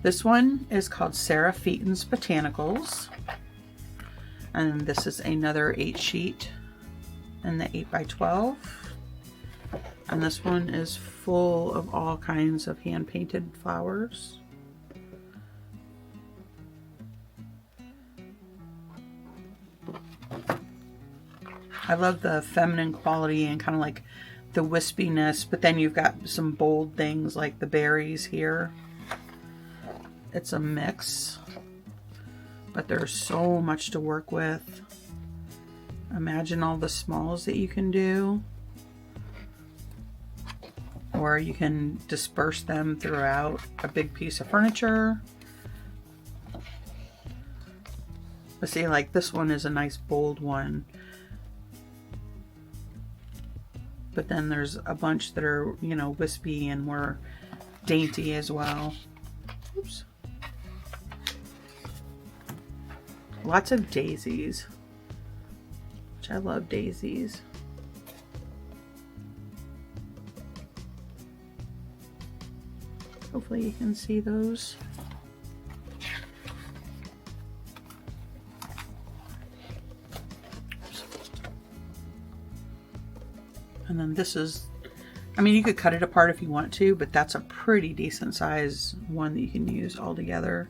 This one is called Sarah Feeton's Botanicals. And this is another 8 sheet in the 8x12. And this one is full of all kinds of hand-painted flowers. I love the feminine quality and kind of like the wispiness, but then you've got some bold things like the berries here. It's a mix, but there's so much to work with. Imagine all the smalls that you can do, or you can disperse them throughout a big piece of furniture. But see, like this one is a nice bold one. But then there's a bunch that are, you know, wispy and more dainty as well. Oops. Lots of daisies, which I love daisies. Hopefully you can see those. And then this is, I mean, you could cut it apart if you want to, but that's a pretty decent size one that you can use all together.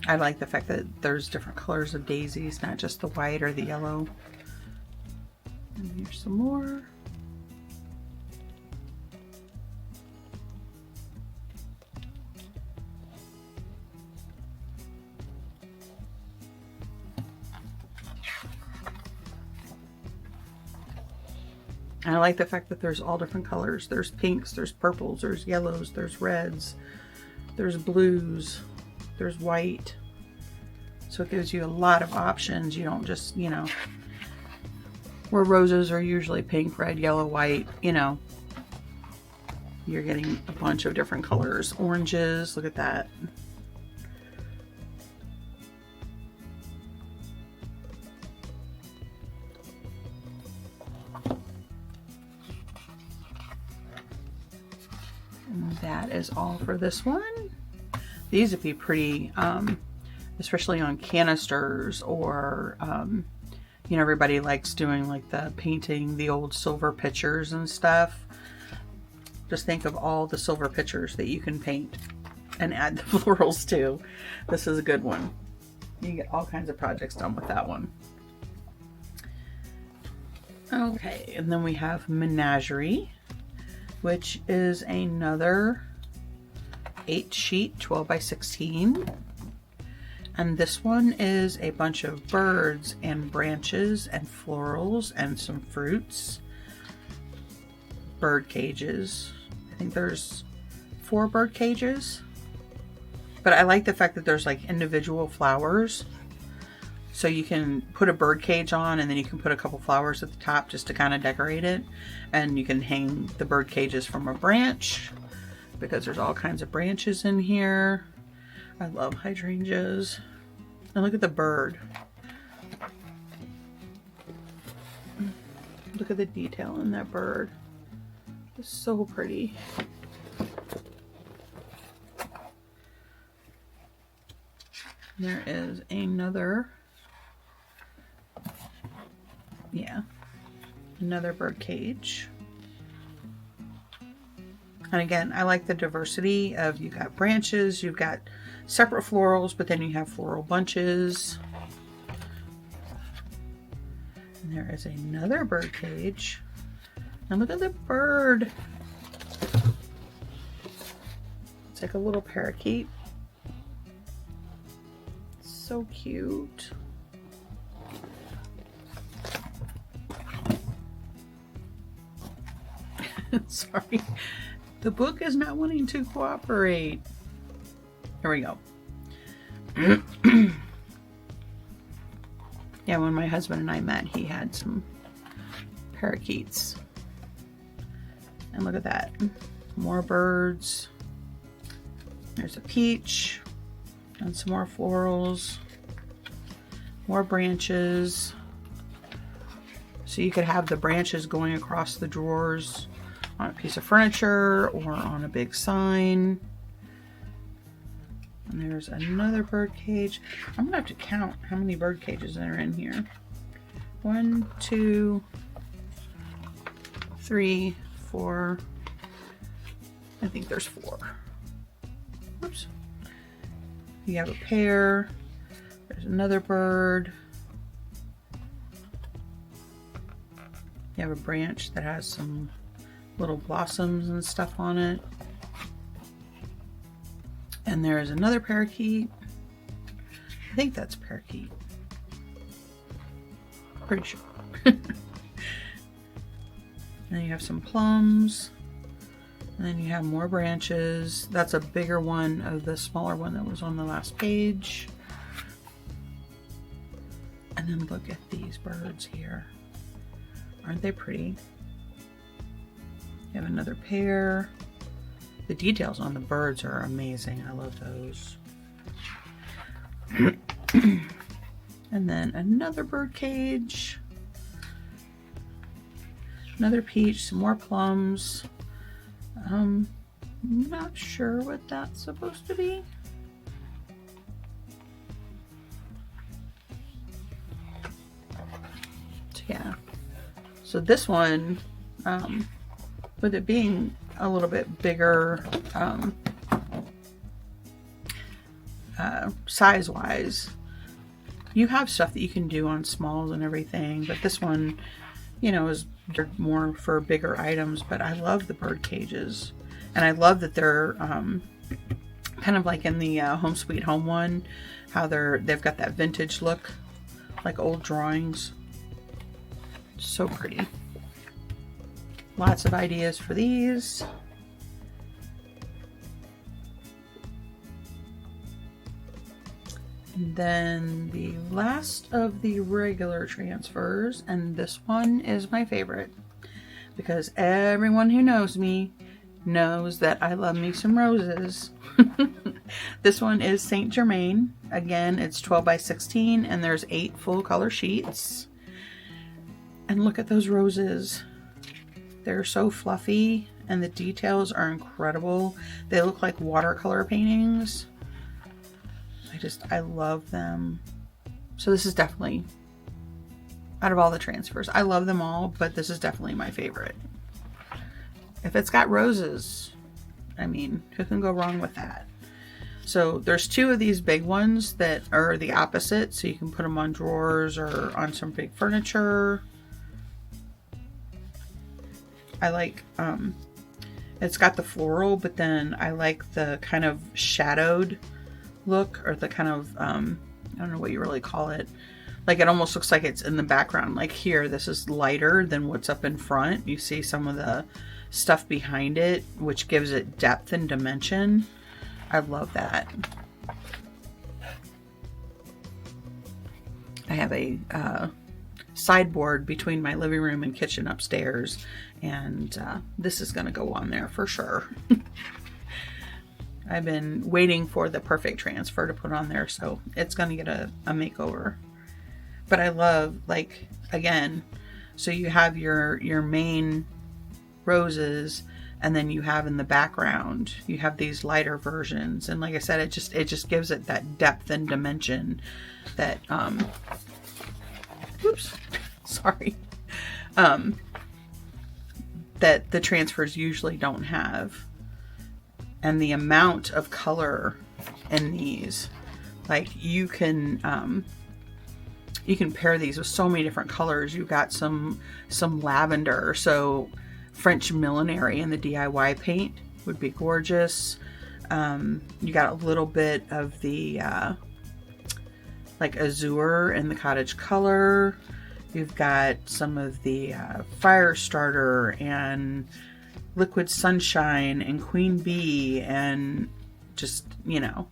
I like the fact that there's different colors of daisies, not just the white or the yellow. And here's some more. I like the fact that there's all different colors. There's pinks, there's purples, there's yellows, there's reds, there's blues, there's white. So it gives you a lot of options. You don't just, you know, where roses are usually pink, red, yellow, white, you know, you're getting a bunch of different colors. Oranges, look at that. And that is all for this one. These would be pretty, especially on canisters, or, you know, everybody likes doing like the painting, the old silver pitchers and stuff. Just think of all the silver pitchers that you can paint and add the florals to. This is a good one. You can get all kinds of projects done with that one. Okay, and then we have Menagerie, which is another 8 sheet 12x16. And this one is a bunch of birds and branches and florals and some fruits. Bird cages. I think there's 4 bird cages. But I like the fact that there's like individual flowers. So you can put a bird cage on, and then you can put a couple flowers at the top just to kind of decorate it. And you can hang the bird cages from a branch, because there's all kinds of branches in here. I love hydrangeas. And look at the bird. Look at the detail in that bird. It's so pretty. There is another, another bird cage. And again, I like the diversity of, you've got branches, you've got separate florals, but then you have floral bunches. And there is another bird cage. And look at the bird. It's like a little parakeet. So cute. Sorry. The book is not wanting to cooperate. Here we go. Yeah, when my husband and I met, he had some parakeets. And look at that. More birds. There's a peach. And some more florals. More branches. So you could have the branches going across the drawers on a piece of furniture or on a big sign. And there's another bird cage. I'm gonna have to count how many bird cages are in here. 1, 2, 3, 4. I think there's 4. Oops. You have a pair. There's another bird. You have a branch that has some little blossoms and stuff on it. And there's another parakeet. I think that's parakeet. Pretty sure. And then you have some plums. And then you have more branches. That's a bigger one of the smaller one that was on the last page. And then look at these birds here. Aren't they pretty? You have another pair. The details on the birds are amazing. I love those. And then another bird cage. Another peach, some more plums. I'm not sure what that's supposed to be. So yeah. So this one, with it being a little bit bigger size-wise, you have stuff that you can do on smalls and everything, but this one, you know, is more for bigger items. But I love the bird cages, and I love that they're kind of like in the Home Sweet Home one, how they've got that vintage look, like old drawings. So pretty. Lots of ideas for these. And then the last of the regular transfers, and this one is my favorite because everyone who knows me knows that I love me some roses. This one is Saint Germaine. Again, it's 12 by 16 and there's 8 full color sheets. And look at those roses. They're so fluffy and the details are incredible. They look like watercolor paintings. I love them. So this is definitely, out of all the transfers, I love them all, but this is definitely my favorite. If it's got roses, I mean, who can go wrong with that? So there's 2 of these big ones that are the opposite, so you can put them on drawers or on some big furniture. I like, it's got the floral, but then I like the kind of shadowed look, or the kind of, I don't know what you really call it. Like it almost looks like it's in the background. Like here, this is lighter than what's up in front. You see some of the stuff behind it, which gives it depth and dimension. I love that. I have a sideboard between my living room and kitchen upstairs, and this is going to go on there for sure. I've been waiting for the perfect transfer to put on there, so it's going to get a makeover. But I love, like, again, so you have your main roses, and then you have in the background, you have these lighter versions. And like I said, it just gives it that depth and dimension that, oops, sorry, that the transfers usually don't have. And the amount of color in these, like you can pair these with so many different colors. You've got some lavender, so French millinery in the DIY paint would be gorgeous. You got a little bit of the like azure in the cottage color. You've got some of the fire starter and liquid sunshine and queen bee, and just, you know,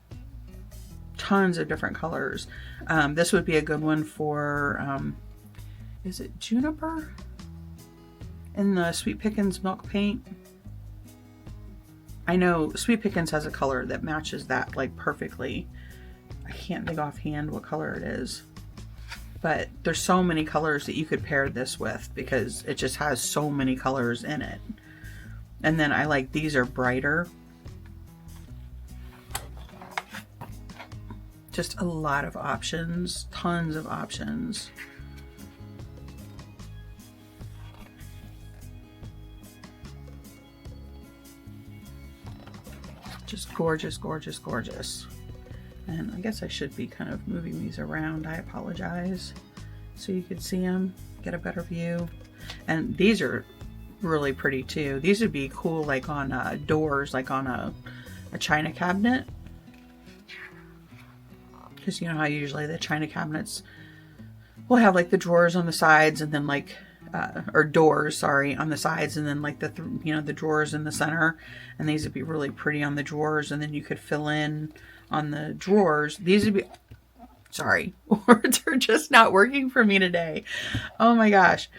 tons of different colors. This would be a good one for, is it juniper in the Sweet Pickins milk paint? I know Sweet Pickins has a color that matches that like perfectly. I can't think offhand what color it is. But there's so many colors that you could pair this with because it just has so many colors in it. And then I like these are brighter. Just a lot of options, tons of options. Just gorgeous, gorgeous, gorgeous. And I guess I should be kind of moving these around. I apologize. So you could see them, get a better view. And these are really pretty too. These would be cool like on doors, like on a china cabinet. Because you know how usually the china cabinets will have like the drawers on the sides and then like, or doors, sorry, on the sides and then like the, you know, the drawers in the center. And these would be really pretty on the drawers, and then you could fill in on the drawers. These would be, sorry, words are just not working for me today. Oh my gosh.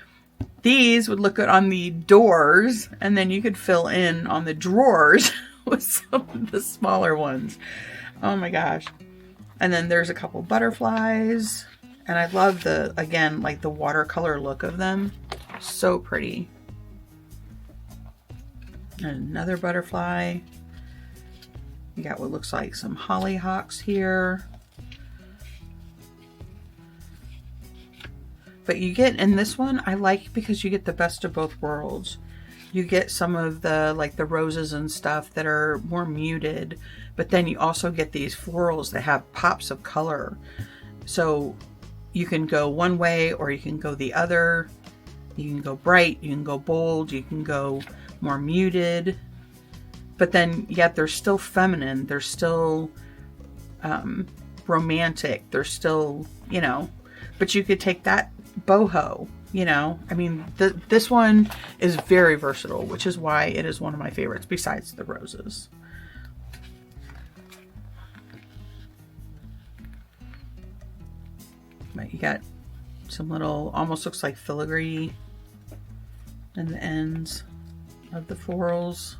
These would look good on the doors, and then you could fill in on the drawers with some of the smaller ones. Oh my gosh. And then there's a couple butterflies, and I love the, again, like the watercolor look of them. So pretty. And another butterfly. You got what looks like some hollyhocks here. But you get, in this one, I like because you get the best of both worlds. You get some of the, like the roses and stuff that are more muted, but then you also get these florals that have pops of color. So you can go one way or you can go the other. You can go bright, you can go bold, you can go more muted. But then yet they're still feminine, they're still romantic, they're still, you know, but you could take that boho, you know, I mean, this one is very versatile, which is why it is one of my favorites besides the roses. But you got some little, almost looks like filigree in the ends of the florals.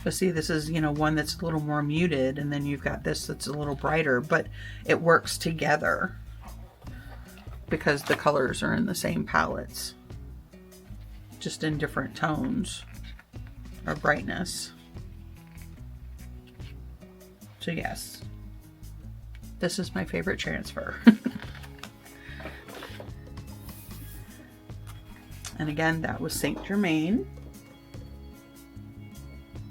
But see, this is, you know, one that's a little more muted, and then you've got this that's a little brighter, but it works together because the colors are in the same palettes, just in different tones or brightness. So yes, this is my favorite transfer. And again, that was Saint Germaine.